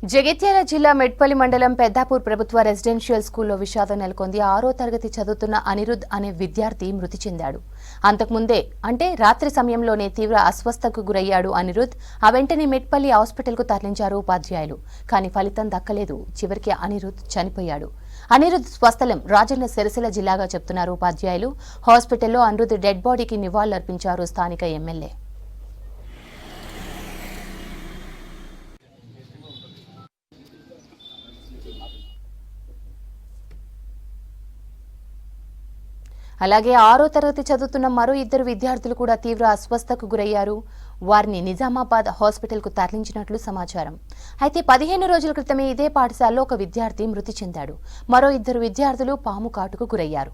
జగిత్యాల జిల్లా మెట్పల్లి మండలం పెద్దాపూర్ ప్రభుత్వ రెసిడెన్షియల్ స్కూల్లో విషాదం నెలకొంది. 6వ తరగతి చదువుతున్న అనిరుద్ అనే విద్యార్థి మృతి చెందాడు. అంతకుముందే రాత్రి సమయంలోనే తీవ్ర అస్వస్థతకు గురయ్యాడు అనిరుద్. వెంటనే మెట్పల్లి హాస్పిటల్కు తరలించారు ఉపాధ్యాయులు. కానీ ఫలితం దక్కలేదు. చివరికి అనిరుద్ చనిపోయాడు. అనిరుద్ స్వస్థలం రాజన్న సిరిసిల్ల జిల్లాగా చెప్తున్నారు ఉపాధ్యాయులు. హాస్పిటల్లో అనిరుద్ డెడ్ బాడీకి నివాళులర్పించారు స్థానిక ఎమ్మెల్యే. అలాగే 6వ తరగతి చదువుతున్న మరో ఇద్దరు విద్యార్థులు కూడా తీవ్ర అస్వస్థతకు గురయ్యారు. వారిని నిజామాబాద్ హాస్పిటల్కు తరలించినట్లు సమాచారం. అయితే 15 రోజుల క్రితమే ఇదే పాఠశాలలో ఒక విద్యార్థి మృతి చెందాడు. మరో ఇద్దరు విద్యార్థులు పాము కాటుకు గురయ్యారు.